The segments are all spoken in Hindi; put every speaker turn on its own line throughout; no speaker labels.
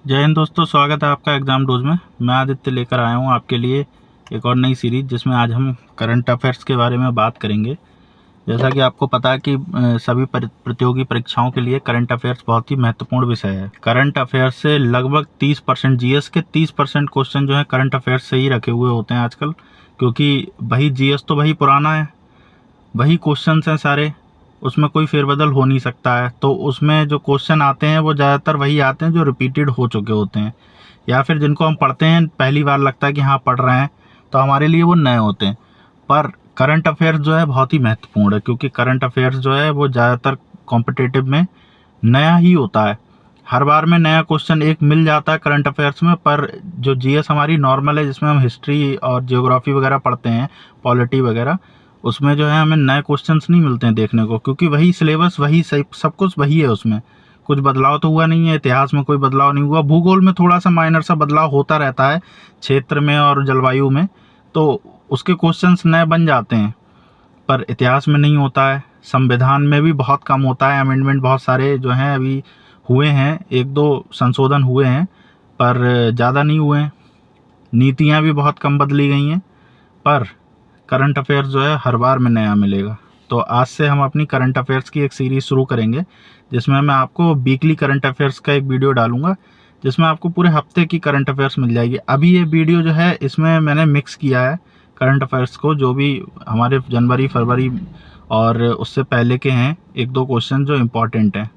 जय हिंद दोस्तों, स्वागत है आपका एग्ज़ाम डोज में। मैं आदित्य लेकर आया हूँ आपके लिए एक और नई सीरीज़, जिसमें आज हम करंट अफेयर्स के बारे में बात करेंगे। जैसा कि आपको पता है कि सभी प्रतियोगी परीक्षाओं के लिए करंट अफेयर्स बहुत ही महत्वपूर्ण विषय है। करंट अफेयर्स से लगभग 30% जीएस के 30% क्वेश्चन जो है करंट अफेयर्स से ही रखे हुए होते हैं आजकल, क्योंकि वही जीएस तो वही पुराना है, वही क्वेश्चन हैं सारे, उसमें कोई फेरबदल हो नहीं सकता है। तो उसमें जो क्वेश्चन आते हैं वो ज़्यादातर वही आते हैं जो रिपीटेड हो चुके होते हैं, या फिर जिनको हम पढ़ते हैं पहली बार लगता है कि हाँ पढ़ रहे हैं, तो हमारे लिए वो नए होते हैं। पर करंट अफेयर्स जो है बहुत ही महत्वपूर्ण है, क्योंकि करंट अफेयर्स जो है वो ज़्यादातर कॉम्पिटिटिव में नया ही होता है। हर बार में नया क्वेश्चन एक मिल जाता है करंट अफेयर्स में, पर जो जीएस हमारी नॉर्मल है, जिसमें हम हिस्ट्री और जियोग्राफी वगैरह पढ़ते हैं, पॉलिटी वगैरह, उसमें जो है हमें नए क्वेश्चंस नहीं मिलते हैं देखने को, क्योंकि वही सिलेबस, वही सब कुछ वही है। उसमें कुछ बदलाव तो हुआ नहीं है, इतिहास में कोई बदलाव नहीं हुआ, भूगोल में थोड़ा सा माइनर सा बदलाव होता रहता है क्षेत्र में और जलवायु में, तो उसके क्वेश्चंस नए बन जाते हैं, पर इतिहास में नहीं होता है। संविधान में भी बहुत कम होता है, अमेंडमेंट बहुत सारे जो हैं अभी हुए हैं, एक दो संशोधन हुए हैं, पर ज़्यादा नहीं हुए हैं। नीतियाँ भी बहुत कम बदली गई हैं, पर करंट अफेयर्स जो है हर बार में नया मिलेगा। तो आज से हम अपनी करंट अफेयर्स की एक सीरीज़ शुरू करेंगे, जिसमें मैं आपको वीकली करंट अफेयर्स का एक वीडियो डालूंगा, जिसमें आपको पूरे हफ्ते की करंट अफेयर्स मिल जाएगी। अभी ये वीडियो जो है इसमें मैंने मिक्स किया है करंट अफेयर्स को, जो भी हमारे जनवरी फरवरी और उससे पहले के हैं, एक दो क्वेश्चन जो इम्पोर्टेंट हैं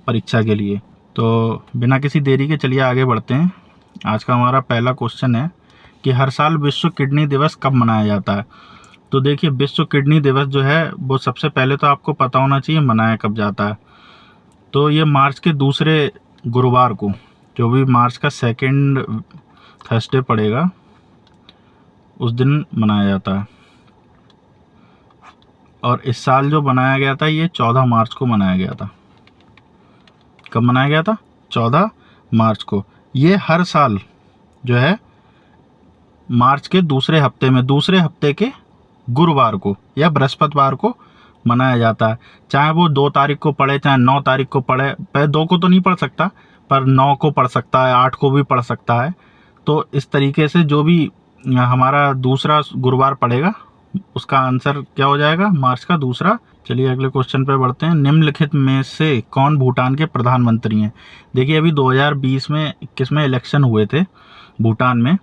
परीक्षा के लिए। तो बिना किसी देरी के चलिए आगे बढ़ते हैं। आज का हमारा पहला क्वेश्चन है कि हर साल विश्व किडनी दिवस कब मनाया जाता है। तो देखिए, विश्व किडनी दिवस जो है वो सबसे पहले तो आपको पता होना चाहिए मनाया कब जाता है। तो ये मार्च के दूसरे गुरुवार को, जो भी मार्च का सेकेंड थर्सडे पड़ेगा, उस दिन मनाया जाता है। और इस साल जो बनाया गया था ये 14 मार्च को मनाया गया था। कब मनाया गया था? 14 मार्च को। ये हर साल जो है मार्च के दूसरे हफ्ते में, दूसरे हफ्ते के गुरुवार को या बृहस्पतिवार को मनाया जाता है। चाहे वो 2 तारीख को पड़े, चाहे 9 तारीख को पड़े, पहले 2 को तो नहीं पढ़ सकता, पर 9 को पढ़ सकता है, 8 को भी पढ़ सकता है। तो इस तरीके से जो भी हमारा दूसरा गुरुवार पड़ेगा, उसका आंसर क्या हो जाएगा? मार्च का दूसरा। चलिए अगले क्वेश्चन पे बढ़ते हैं। निम्नलिखित में से कौन भूटान के प्रधानमंत्री हैं? देखिए, अभी 2020 में 21 में इलेक्शन हुए थे भूटान में,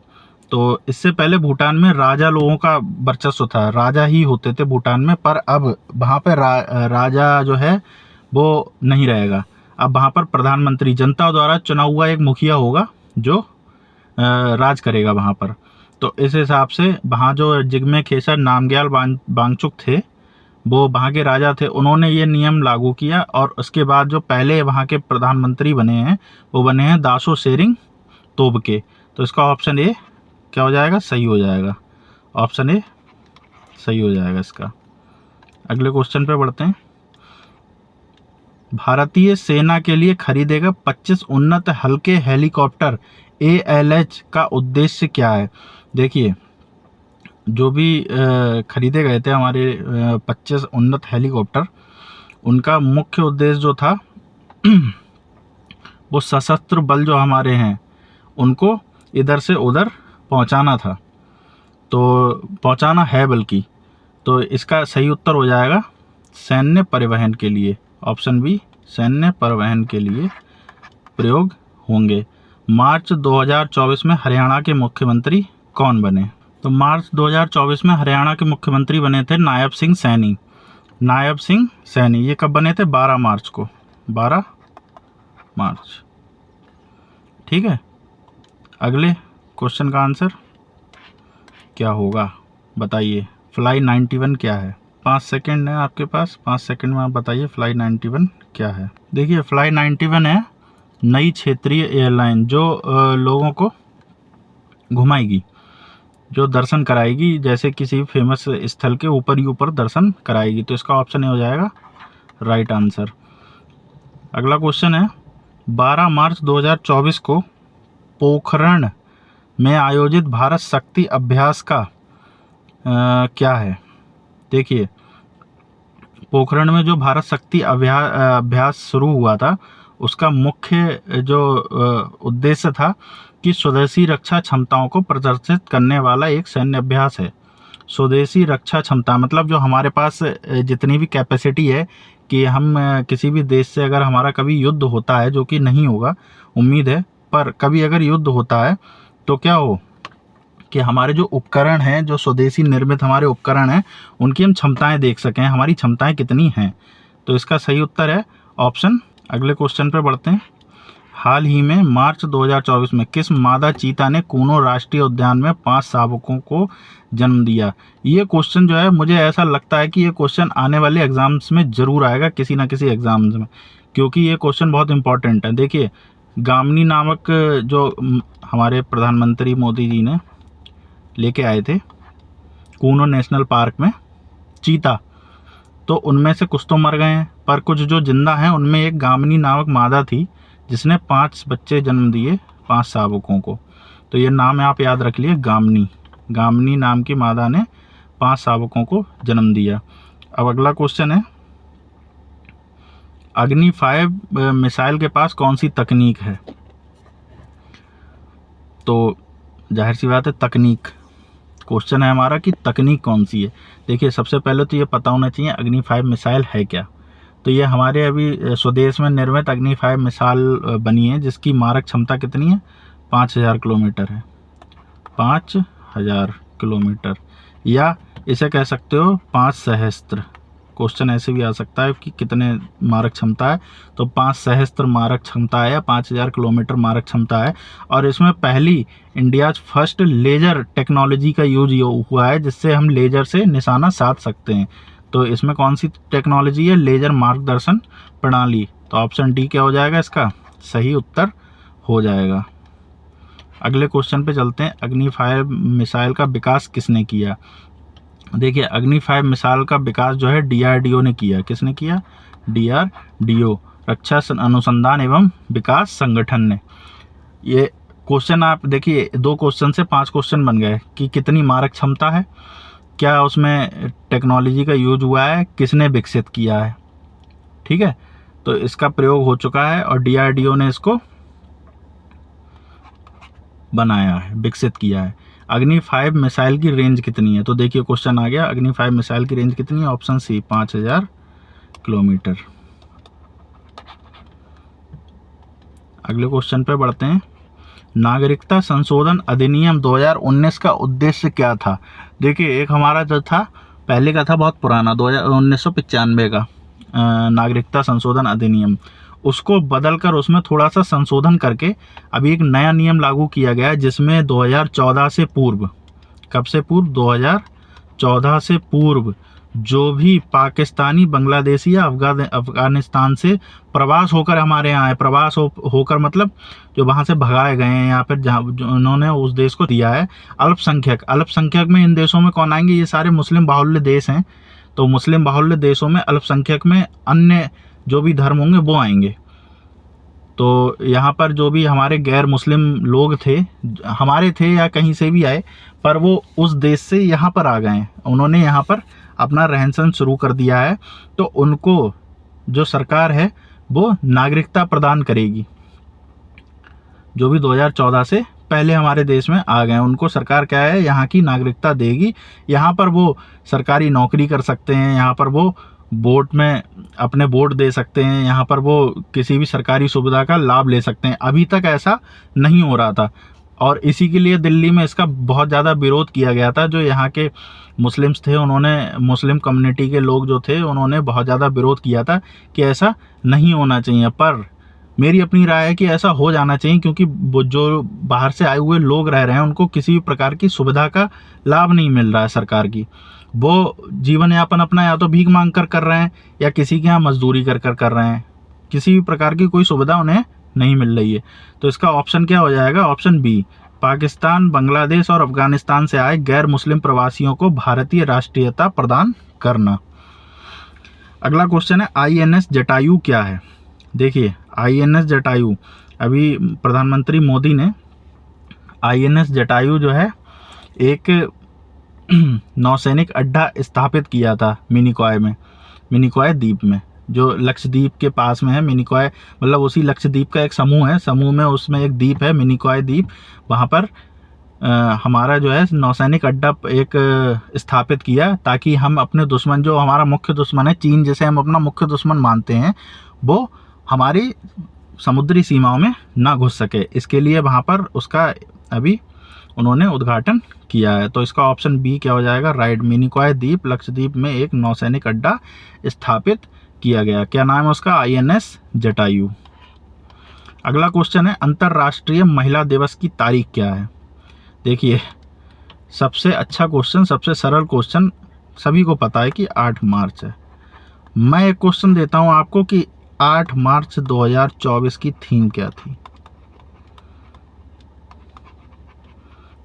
तो इससे पहले भूटान में राजा लोगों का वर्चस्व था, राजा ही होते थे भूटान में, पर अब वहाँ पर राजा जो है वो नहीं रहेगा। अब वहाँ पर प्रधानमंत्री जनता द्वारा चुना हुआ एक मुखिया होगा जो राज करेगा वहाँ पर। तो इस हिसाब से वहाँ जो जिग्मे खेसर नामग्याल वांगचुक थे, वो वहाँ के राजा थे, उन्होंने ये नियम लागू किया, और उसके बाद जो पहले वहाँ के प्रधानमंत्री बने हैं वो बने हैं दाशो शेरिंग तोब्गे। तो इसका ऑप्शन ए क्या हो जाएगा? सही हो जाएगा। ऑप्शन ए सही हो जाएगा इसका। अगले क्वेश्चन पे बढ़ते हैं। भारतीय सेना के लिए खरीदेगा 25 उन्नत हल्के हेलीकॉप्टर ALH का उद्देश्य क्या है? देखिए, जो भी खरीदे गए थे हमारे 25 उन्नत हेलीकॉप्टर, उनका मुख्य उद्देश्य जो था वो सशस्त्र बल जो हमारे हैं उनको इधर से उधर पहुंचाना था, तो पहुंचाना है बल्कि। तो इसका सही उत्तर हो जाएगा सैन्य परिवहन के लिए। ऑप्शन बी, सैन्य परिवहन के लिए प्रयोग होंगे। मार्च 2024 में हरियाणा के मुख्यमंत्री कौन बने? तो मार्च 2024 में हरियाणा के मुख्यमंत्री बने थे नायब सिंह सैनी। नायब सिंह सैनी ये कब बने थे? 12 मार्च को। 12 मार्च। ठीक है। अगले क्वेश्चन का आंसर क्या होगा बताइए? फ्लाई 91 क्या है? 5 सेकेंड है आपके पास, 5 सेकेंड में आप बताइए फ्लाई 91 क्या है। देखिए, फ्लाई 91 है नई क्षेत्रीय एयरलाइन, जो लोगों को घुमाएगी, जो दर्शन कराएगी, जैसे किसी फेमस स्थल के ऊपर ही ऊपर दर्शन कराएगी। तो इसका ऑप्शन ए हो जाएगा राइट आंसर। अगला क्वेश्चन है, 12 मार्च 2024 को पोखरण में आयोजित भारत शक्ति अभ्यास का क्या है? देखिए, पोखरण में जो भारत शक्ति अभ्यास शुरू हुआ था, उसका मुख्य जो उद्देश्य था कि स्वदेशी रक्षा क्षमताओं को प्रदर्शित करने वाला एक सैन्य अभ्यास है। स्वदेशी रक्षा क्षमता मतलब जो हमारे पास जितनी भी कैपेसिटी है कि हम किसी भी देश से अगर हमारा कभी युद्ध होता है, जो कि नहीं होगा उम्मीद है, पर कभी अगर युद्ध होता है तो क्या हो कि हमारे जो उपकरण हैं, जो स्वदेशी निर्मित हमारे उपकरण हैं, उनकी हम क्षमताएं देख सकें, हमारी क्षमताएं कितनी हैं। तो इसका सही उत्तर है ऑप्शन। अगले क्वेश्चन पे बढ़ते हैं। हाल ही में मार्च 2024 में किस मादा चीता ने कूनो राष्ट्रीय उद्यान में 5 शावकों को जन्म दिया? ये क्वेश्चन जो है, मुझे ऐसा लगता है कि ये क्वेश्चन आने वाले एग्जाम्स में ज़रूर आएगा, किसी ना किसी एग्जाम्स में, क्योंकि ये क्वेश्चन बहुत इंपॉर्टेंट है। देखिए, गामनी नामक जो हमारे प्रधानमंत्री मोदी जी ने लेके आए थे कूनो नेशनल पार्क में चीता, तो उनमें से कुछ तो मर गए हैं, पर कुछ जो जिंदा हैं उनमें एक गामनी नामक मादा थी जिसने 5 बच्चे जन्म दिए 5 शावकों को। तो ये नाम आप याद रख लिए, गामनी। गामनी नाम की मादा ने 5 शावकों को जन्म दिया। अब अगला क्वेश्चन है, अग्नि 5 मिसाइल के पास कौन सी तकनीक है? तो जाहिर सी बात है तकनीक। क्वेश्चन है हमारा कि तकनीक कौन सी है। देखिए, सबसे पहले तो ये पता होना चाहिए अग्नि 5 मिसाइल है क्या। तो ये हमारे अभी स्वदेश में निर्मित अग्नि 5 मिसाइल बनी है, जिसकी मारक क्षमता कितनी है? 5000 किलोमीटर है। 5000 किलोमीटर, या इसे कह सकते हो 5 सहस्त्र। क्वेश्चन ऐसे भी आ सकता है कि कितने मारक क्षमता है, तो 5 सहस्त्र मारक क्षमता है या 5000 किलोमीटर मारक क्षमता है। और इसमें पहली इंडियाज फर्स्ट लेजर टेक्नोलॉजी का यूज हुआ है, जिससे हम लेजर से निशाना साध सकते हैं। तो इसमें कौन सी टेक्नोलॉजी है? लेजर मार्गदर्शन प्रणाली। तो ऑप्शन डी क्या हो जाएगा इसका सही उत्तर हो जाएगा। अगले क्वेश्चन पे चलते हैं। अग्नि 5 मिसाइल का विकास किसने किया? देखिए, अग्नि 5 मिसाइल का विकास जो है डीआरडीओ ने किया। किसने किया? डीआरडीओ, रक्षा अनुसंधान एवं विकास संगठन ने। ये क्वेश्चन आप देखिए, 2 क्वेश्चन से 5 क्वेश्चन बन गए कि कितनी मारक क्षमता है, क्या उसमें टेक्नोलॉजी का यूज हुआ है, किसने विकसित किया है। ठीक है, तो इसका प्रयोग हो चुका है और डीआरडीओ ने इसको बनाया है, विकसित किया है। अग्नि 5 मिसाइल की रेंज कितनी है? तो देखिए, क्वेश्चन आ गया, अग्नि 5 मिसाइल की रेंज कितनी है? Option C 5000 kilometre. अगले क्वेश्चन पे बढ़ते हैं। नागरिकता संशोधन अधिनियम 2019 का उद्देश्य क्या था? देखिए, एक हमारा जो था पहले का था बहुत पुराना 1995 का नागरिकता संशोधन अधिनियम, उसको बदलकर उसमें थोड़ा सा संशोधन करके अभी एक नया नियम लागू किया गया है, जिसमें 2014 से पूर्व, कब से पूर्व? 2014 से पूर्व जो भी पाकिस्तानी, बांग्लादेशी या अफगानिस्तान से प्रवास होकर हमारे यहाँ आए, प्रवास होकर मतलब जो वहाँ से भगाए गए हैं या फिर जहाँ उन्होंने उस देश को दिया है, अल्पसंख्यक में इन देशों में कौन आएंगे? ये सारे मुस्लिम बाहुल्य देश हैं। तो मुस्लिम बाहुल्य देशों में अल्पसंख्यक में अन्य जो भी धर्म होंगे वो आएंगे। तो यहाँ पर जो भी हमारे गैर मुस्लिम लोग थे, हमारे थे या कहीं से भी आए, पर वो उस देश से यहाँ पर आ गए, उन्होंने यहाँ पर अपना रहन सहन शुरू कर दिया है, तो उनको जो सरकार है वो नागरिकता प्रदान करेगी। जो भी 2014 से पहले हमारे देश में आ गए, उनको सरकार क्या है, यहाँ की नागरिकता देगी। यहाँ पर वो सरकारी नौकरी कर सकते हैं, यहाँ पर वो वोट में अपने वोट दे सकते हैं, यहाँ पर वो किसी भी सरकारी सुविधा का लाभ ले सकते हैं। अभी तक ऐसा नहीं हो रहा था और इसी के लिए दिल्ली में इसका बहुत ज़्यादा विरोध किया गया था। जो यहाँ के मुस्लिम्स थे, उन्होंने, मुस्लिम कम्युनिटी के लोग जो थे, उन्होंने बहुत ज़्यादा विरोध किया था कि ऐसा नहीं होना चाहिए। पर मेरी अपनी राय है कि ऐसा हो जाना चाहिए, क्योंकि जो बाहर से आए हुए लोग रह रहे हैं उनको किसी भी प्रकार की सुविधा का लाभ नहीं मिल रहा है सरकार की। वो जीवन यापन अपना या तो भीख मांग कर रहे हैं या किसी के यहाँ मजदूरी कर रहे हैं, किसी भी प्रकार की कोई सुविधा उन्हें नहीं मिल रही है। तो इसका ऑप्शन क्या हो जाएगा? ऑप्शन बी, पाकिस्तान, बांग्लादेश और अफगानिस्तान से आए गैर मुस्लिम प्रवासियों को भारतीय राष्ट्रीयता प्रदान करना। अगला क्वेश्चन है, INS जटायु क्या है? देखिए, INS जटायु, अभी प्रधानमंत्री मोदी ने INS जटायु जो है एक नौसैनिक अड्डा स्थापित किया था मिनिकॉय द्वीप में। जो लक्षद्वीप के पास में है, मिनिकॉय मतलब उसी लक्षद्वीप का एक समूह है, समूह में उसमें एक द्वीप है मिनिकॉय द्वीप, वहाँ पर हमारा जो है नौसैनिक अड्डा एक स्थापित किया, ताकि हम अपने दुश्मन, जो हमारा मुख्य दुश्मन है चीन, जिसे हम अपना मुख्य दुश्मन मानते हैं, वो हमारी समुद्री सीमाओं में ना घुस सके। इसके लिए वहाँ पर उसका अभी उन्होंने उद्घाटन किया है। तो इसका ऑप्शन बी क्या हो जाएगा, राइट। मिनिकॉय द्वीप लक्षद्वीप में एक नौसैनिक अड्डा स्थापित किया गया। क्या नाम है उसका, INS जटायु। अगला क्वेश्चन है, अंतर्राष्ट्रीय महिला दिवस की तारीख क्या है। देखिए, सबसे अच्छा क्वेश्चन, सबसे सरल क्वेश्चन, सभी को पता है कि 8 मार्च है। मैं एक क्वेश्चन देता हूं आपको कि 8 मार्च 2024 की थीम क्या थी।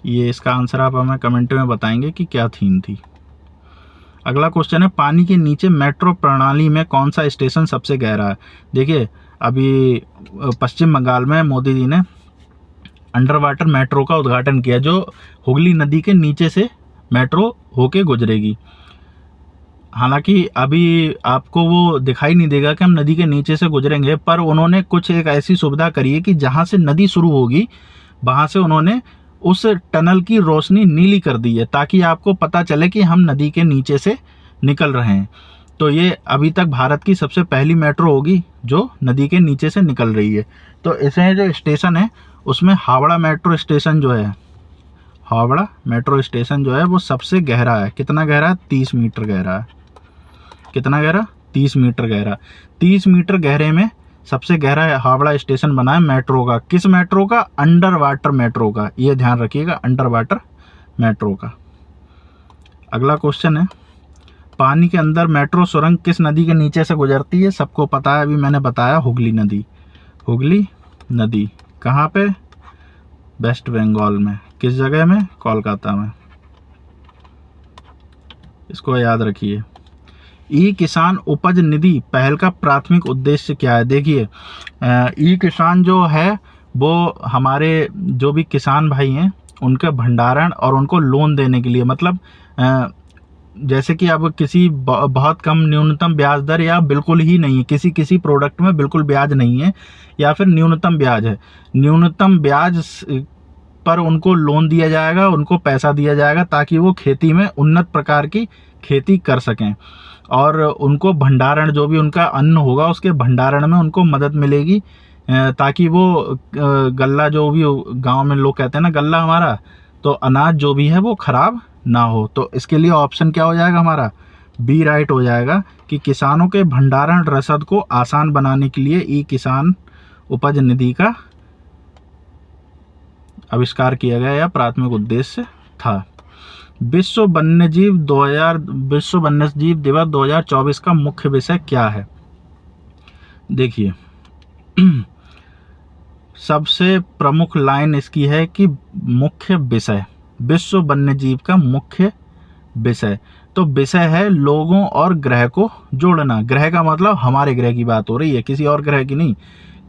ये इसका आंसर आप हमें कमेंट में बताएंगे कि क्या थीम थी। अगला क्वेश्चन है, पानी के नीचे मेट्रो प्रणाली में कौन सा स्टेशन सबसे गहरा है। देखिए, अभी पश्चिम बंगाल में मोदी जी ने अंडर वाटर मेट्रो का उद्घाटन किया, जो हुगली नदी के नीचे से मेट्रो होके गुजरेगी। हालांकि अभी आपको वो दिखाई नहीं देगा कि हम नदी के नीचे से गुजरेंगे, पर उन्होंने कुछ एक ऐसी सुविधा करी है कि जहाँ से नदी शुरू होगी वहाँ से उन्होंने उस टनल की रोशनी नीली कर दी है, ताकि आपको पता चले कि हम नदी के नीचे से निकल रहे हैं। तो ये अभी तक भारत की सबसे पहली मेट्रो होगी जो नदी के नीचे से निकल रही है। तो इसमें जो स्टेशन है उसमें हावड़ा मेट्रो स्टेशन जो है, हावड़ा मेट्रो स्टेशन जो है वो सबसे गहरा है। कितना गहरा है, 30 मीटर गहरा है। कितना गहरा, 30 मीटर गहरा। 30 मीटर गहरे में सबसे गहरा हावड़ा स्टेशन बना है मेट्रो का। किस मेट्रो का, अंडर वाटर मेट्रो का। ये ध्यान रखिएगा, अंडर वाटर मेट्रो का। अगला क्वेश्चन है, पानी के अंदर मेट्रो सुरंग किस नदी के नीचे से गुजरती है। सबको पता है, अभी मैंने बताया, हुगली नदी। हुगली नदी कहाँ पे, वेस्ट बंगाल में। किस जगह में, कोलकाता में। इसको याद रखिए। ई किसान उपज निधि पहल का प्राथमिक उद्देश्य क्या है। देखिए, ई किसान जो है वो हमारे जो भी किसान भाई हैं उनके भंडारण और उनको लोन देने के लिए, मतलब जैसे कि अब किसी बहुत कम न्यूनतम ब्याज दर या बिल्कुल ही नहीं है, किसी प्रोडक्ट में बिल्कुल ब्याज नहीं है या फिर न्यूनतम ब्याज है, न्यूनतम ब्याज पर उनको लोन दिया जाएगा, उनको पैसा दिया जाएगा, ताकि वो खेती में उन्नत प्रकार की खेती कर सकें। और उनको भंडारण, जो भी उनका अन्न होगा उसके भंडारण में उनको मदद मिलेगी, ताकि वो गल्ला, जो भी गांव में लोग कहते हैं ना गल्ला हमारा, तो अनाज जो भी है वो खराब ना हो। तो इसके लिए ऑप्शन क्या हो जाएगा हमारा, बी राइट हो जाएगा कि किसानों के भंडारण रसद को आसान बनाने के लिए ई किसान उपज निधि का आविष्कार किया गया या प्राथमिक उद्देश्य था। विश्व वन्यजीव दिवस 2024 का मुख्य विषय क्या है। देखिए, सबसे प्रमुख लाइन इसकी है कि मुख्य विषय, विश्व वन्यजीव का मुख्य विषय। तो विषय है लोगों और ग्रह को जोड़ना। ग्रह का मतलब हमारे ग्रह की बात हो रही है, किसी और ग्रह की नहीं,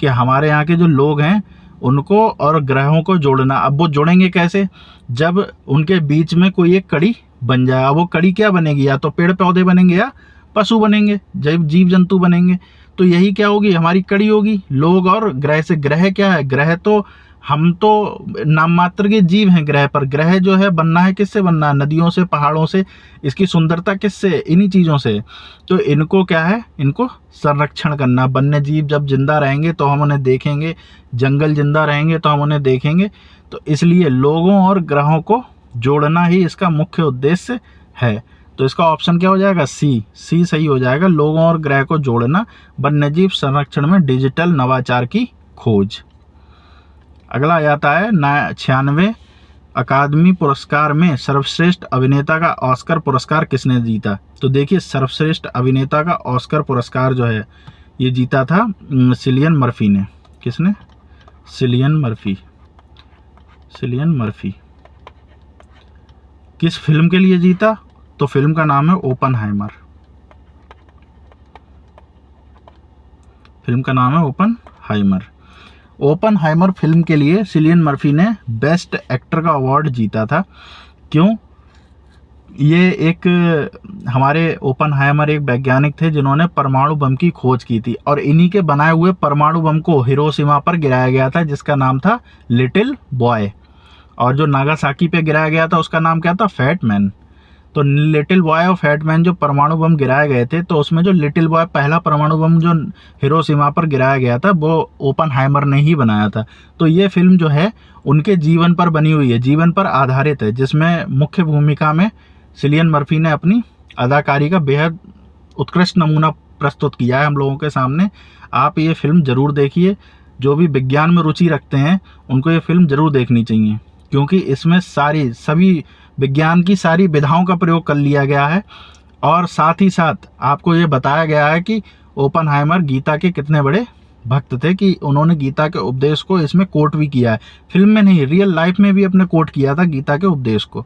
कि हमारे यहाँ के जो लोग हैं उनको और ग्रहों को जोड़ना। अब वो जुड़ेंगे कैसे, जब उनके बीच में कोई एक कड़ी बन जाए। अब वो कड़ी क्या बनेगी, या तो पेड़ पौधे बनेंगे या पशु बनेंगे, जीव जंतु बनेंगे। तो यही क्या होगी, हमारी कड़ी होगी, लोग और ग्रह से। ग्रह क्या है, ग्रह तो हम तो नाम मात्र के जीव हैं ग्रह पर। ग्रह जो है बनना है किससे बनना है, नदियों से, पहाड़ों से। इसकी सुंदरता किससे, इन्हीं चीज़ों से। तो इनको क्या है, इनको संरक्षण करना। वन्य जीव जब जिंदा रहेंगे तो हम उन्हें देखेंगे, जंगल जिंदा रहेंगे तो हम उन्हें देखेंगे। तो इसलिए लोगों और ग्रहों को जोड़ना ही इसका मुख्य उद्देश्य है। तो इसका ऑप्शन क्या हो जाएगा, सी सही हो जाएगा। लोगों और ग्रह को जोड़ना, वन्यजीव संरक्षण में डिजिटल नवाचार की खोज। अगला आता है 96वें अकादमी पुरस्कार में सर्वश्रेष्ठ अभिनेता का ऑस्कर पुरस्कार किसने जीता। तो देखिए, सर्वश्रेष्ठ अभिनेता का ऑस्कर पुरस्कार जो है ये जीता था सिलियन मर्फी ने। किसने, सिलियन मर्फी। किस फिल्म के लिए जीता, तो फिल्म का नाम है ओपनहाइमर। फिल्म का नाम है ओपनहाइमर। ओपनहाइमर फिल्म के लिए सिलियन मर्फी ने बेस्ट एक्टर का अवार्ड जीता था। क्यों, ये एक हमारे ओपनहाइमर एक वैज्ञानिक थे जिन्होंने परमाणु बम की खोज की थी, और इन्हीं के बनाए हुए परमाणु बम को हिरोशिमा पर गिराया गया था, जिसका नाम था लिटिल बॉय। और जो नागासाकी पे गिराया गया था उसका नाम क्या था? Fat man. तो लिटिल बॉय और फैट मैन जो परमाणु बम गिराए गए थे, तो उसमें जो लिटिल बॉय पहला परमाणु बम जो हिरोशिमा पर गिराया गया था वो ओपनहाइमर ने ही बनाया था। तो ये फिल्म जो है उनके जीवन पर बनी हुई है, जीवन पर आधारित है, जिसमें मुख्य भूमिका में सिलियन मर्फी ने अपनी अदाकारी का बेहद उत्कृष्ट नमूना प्रस्तुत किया है हम लोगों के सामने। आप ये फिल्म ज़रूर देखिए। जो भी विज्ञान में रुचि रखते हैं उनको ये फिल्म ज़रूर देखनी चाहिए, क्योंकि इसमें सभी विज्ञान की सारी विधाओं का प्रयोग कर लिया गया है, और साथ ही साथ आपको ये बताया गया है कि ओपनहाइमर गीता के कितने बड़े भक्त थे, कि उन्होंने गीता के उपदेश को इसमें कोट भी किया है। फिल्म में नहीं, रियल लाइफ में भी अपने कोट किया था गीता के उपदेश को।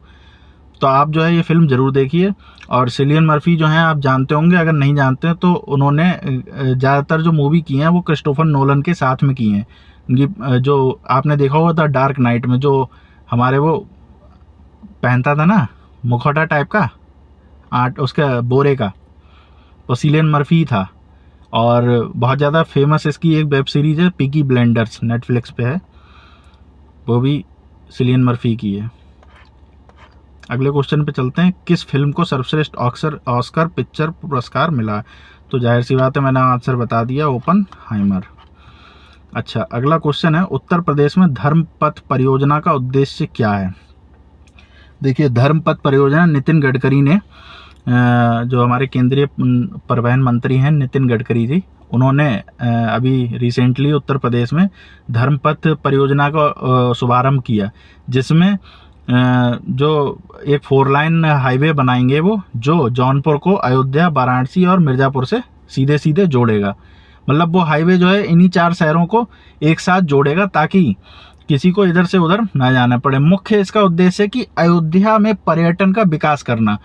तो आप जो है ये फिल्म ज़रूर देखिए। और सिलियन मर्फी जो हैं आप जानते होंगे, अगर नहीं जानते हैं तो उन्होंने ज़्यादातर जो मूवी की हैं वो क्रिस्टोफर नोलन के साथ में की हैं। उनकी जो आपने देखा होगा था डार्क नाइट में, जो हमारे वो पहनता था ना मुखौटा टाइप का उसका बोरे का, वो सिलियन मर्फी था। और बहुत ज़्यादा फेमस इसकी एक वेब सीरीज़ है पीकी ब्लाइंडर्स, नेटफ्लिक्स पे है, वो भी सिलियन मर्फी की है। अगले क्वेश्चन पे चलते हैं। किस फिल्म को सर्वश्रेष्ठ ऑस्कर पिक्चर पुरस्कार मिला? तो जाहिर सी बात है, मैंने आंसर बता दिया, ओपनहाइमर। अच्छा, अगला क्वेश्चन है, उत्तर प्रदेश में धर्मपथ परियोजना का उद्देश्य क्या है? देखिए, धर्मपथ परियोजना नितिन गडकरी ने, जो हमारे केंद्रीय परिवहन मंत्री हैं नितिन गडकरी जी, उन्होंने अभी रिसेंटली उत्तर प्रदेश में धर्मपथ परियोजना का शुभारंभ किया, जिसमें जो एक 4 लाइन हाईवे बनाएंगे वो, जो जौनपुर को अयोध्या, वाराणसी और मिर्ज़ापुर से सीधे सीधे जोड़ेगा। मतलब वो हाईवे जो है इन्हीं 4 शहरों को एक साथ जोड़ेगा, ताकि किसी को इधर से उधर ना जाना पड़े। मुख्य इसका उद्देश्य है कि अयोध्या में पर्यटन का विकास करना।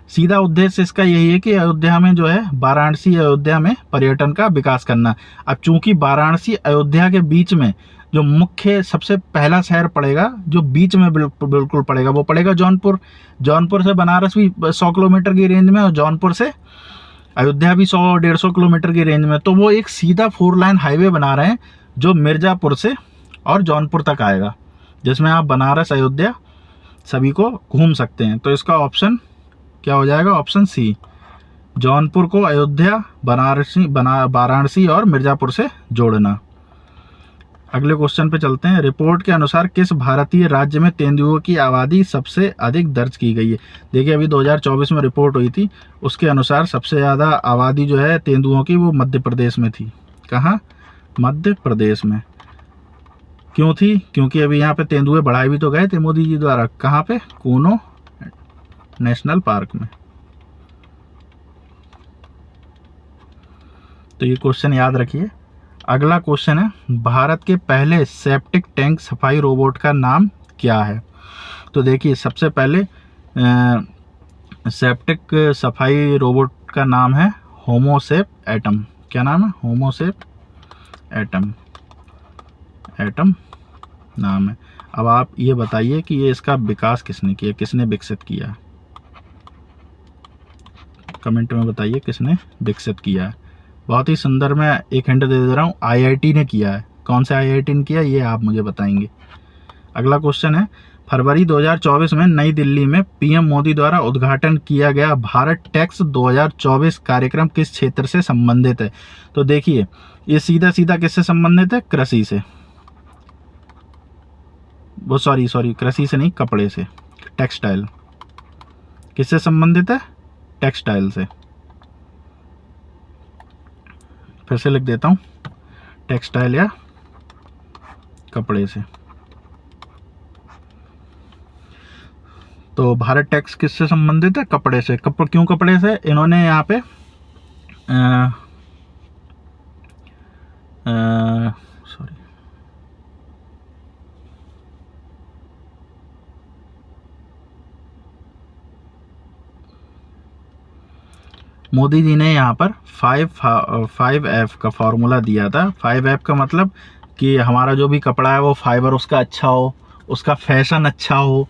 सीधा उद्देश्य इसका यही है कि अयोध्या में जो है, वाराणसी अयोध्या में पर्यटन का विकास करना। अब चूंकि वाराणसी अयोध्या के बीच में जो मुख्य सबसे पहला शहर पड़ेगा, जो बीच में बिल्कुल पड़ेगा, वो पड़ेगा जौनपुर। जौनपुर से बनारस भी 100 किलोमीटर की रेंज में, और जौनपुर से अयोध्या भी 100-150 किलोमीटर की रेंज में। तो वो एक सीधा 4 लाइन हाईवे बना रहे हैं, जो मिर्ज़ापुर से और जौनपुर तक आएगा, जिसमें आप बनारस अयोध्या सभी को घूम सकते हैं। तो इसका ऑप्शन क्या हो जाएगा? ऑप्शन सी, जौनपुर को अयोध्या, वाराणसी और मिर्ज़ापुर से जोड़ना। अगले क्वेश्चन पे चलते हैं। रिपोर्ट के अनुसार किस भारतीय राज्य में तेंदुओं की आबादी सबसे अधिक दर्ज की गई है? देखिए, अभी 2024 में रिपोर्ट हुई थी, उसके अनुसार सबसे ज़्यादा आबादी जो है तेंदुओं की वो मध्य प्रदेश में थी। कहाँ? मध्य प्रदेश में। क्यों थी? क्योंकि अभी यहाँ पे तेंदुए बढ़ाए भी तो गए थे मोदी जी द्वारा। कहाँ पे? कूनो नेशनल पार्क में। तो ये क्वेश्चन याद रखिए। अगला क्वेश्चन है, भारत के पहले सेप्टिक टैंक सफाई रोबोट का नाम क्या है? तो देखिए, सबसे पहले सेप्टिक सफाई रोबोट का नाम है होमोसेप एटम। क्या नाम है? होमोसेप एटम नाम है। अब आप ये बताइए कि ये इसका विकास किसने किया, किसने विकसित किया? कमेंट में बताइए किसने विकसित किया है। बहुत ही सुंदर, मैं एक हिंट दे रहा हूँ, IIT ने किया है। कौन से IIT ने किया ये आप मुझे बताएंगे। अगला क्वेश्चन है, फरवरी 2024 में नई दिल्ली में PM मोदी द्वारा उद्घाटन किया गया भारत टैक्स 2024 कार्यक्रम किस क्षेत्र से संबंधित है? तो देखिए, ये सीधा सीधा किससे संबंधित है? कृषि से। वो सॉरी कृषि से नहीं, कपड़े से, टेक्सटाइल। किससे संबंधित है? टेक्सटाइल से। फिर से लिख देता हूँ, टेक्सटाइल या कपड़े से। तो भारत टैक्स किससे संबंधित है? कपड़े से। क्यों कपड़े से? इन्होंने यहाँ पे मोदी जी ने यहाँ पर 5F का फॉर्मूला दिया था। 5F का मतलब कि हमारा जो भी कपड़ा है वो फाइबर उसका अच्छा हो, उसका फैशन अच्छा हो,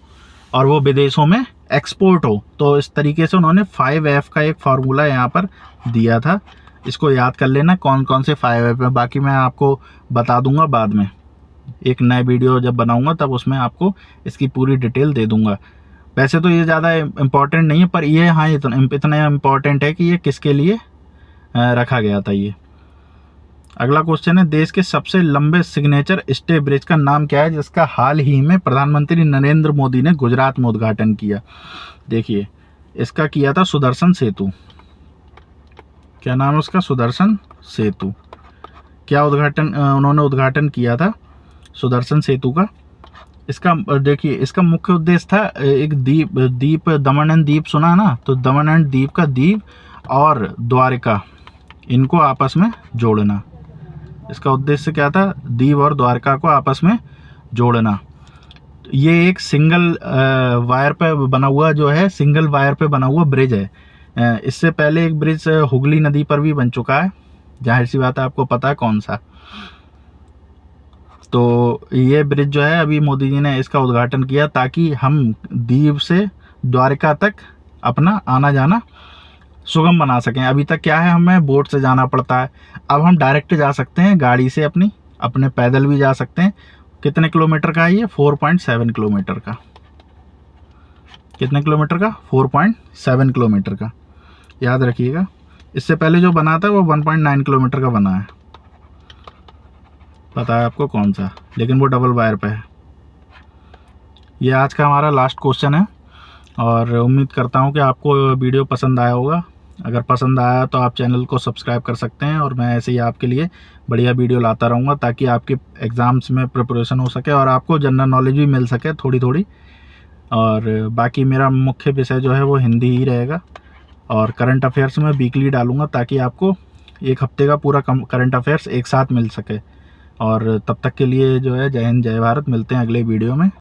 और वो विदेशों में एक्सपोर्ट हो। तो इस तरीके से उन्होंने 5F का एक फार्मूला यहाँ पर दिया था, इसको याद कर लेना कौन कौन से 5F है। बाकी मैं आपको बता दूंगा बाद में, एक नए वीडियो जब बनाऊंगा तब उसमें आपको इसकी पूरी डिटेल दे दूंगा। वैसे तो ये ज़्यादा इम्पोर्टेंट नहीं है, पर ये हाँ इतना इम्पोर्टेंट है कि ये किसके लिए रखा गया था ये। अगला क्वेश्चन है, देश के सबसे लंबे सिग्नेचर स्टे ब्रिज का नाम क्या है जिसका हाल ही में प्रधानमंत्री नरेंद्र मोदी ने गुजरात में उद्घाटन किया? देखिए, इसका किया था सुदर्शन सेतु। क्या नाम है उसका? सुदर्शन सेतु। क्या उन्होंने उद्घाटन किया था सुदर्शन सेतु का। इसका देखिए, इसका मुख्य उद्देश्य था एक द्वीप दमन एंड दीप सुना है ना, तो दमन एंड दीप का द्वीप और द्वारका इनको आपस में जोड़ना। इसका उद्देश्य क्या था? दीव और द्वारका को आपस में जोड़ना। ये एक सिंगल वायर पे बना हुआ जो है, सिंगल वायर पे बना हुआ ब्रिज है। इससे पहले एक ब्रिज हुगली नदी पर भी बन चुका है, जाहिर सी बात है आपको पता है कौन सा। तो ये ब्रिज जो है अभी मोदी जी ने इसका उद्घाटन किया ताकि हम दीव से द्वारका तक अपना आना जाना सुगम बना सकें। अभी तक क्या है, हमें बोट से जाना पड़ता है, अब हम डायरेक्ट जा सकते हैं गाड़ी से, अपने पैदल भी जा सकते हैं। कितने किलोमीटर का है ये? 4.7 किलोमीटर का। कितने किलोमीटर का? 4.7 किलोमीटर का, याद रखिएगा। इससे पहले जो बना था वो 1.9 किलोमीटर का बना है, पता है आपको कौन सा, लेकिन वो डबल वायर पे है। ये आज का हमारा लास्ट क्वेश्चन है और उम्मीद करता हूँ कि आपको वीडियो पसंद आया होगा। अगर पसंद आया तो आप चैनल को सब्सक्राइब कर सकते हैं और मैं ऐसे ही आपके लिए बढ़िया वीडियो लाता रहूँगा ताकि आपके एग्ज़ाम्स में प्रिपरेशन हो सके और आपको जनरल नॉलेज भी मिल सके थोड़ी थोड़ी। और बाकी मेरा मुख्य विषय जो है वो हिंदी ही रहेगा और करंट अफेयर्स में वीकली डालूँगा ताकि आपको एक हफ्ते का पूरा करंट अफेयर्स एक साथ मिल सके। और तब तक के लिए जो है, जय हिंद जय भारत। मिलते हैं अगले वीडियो में।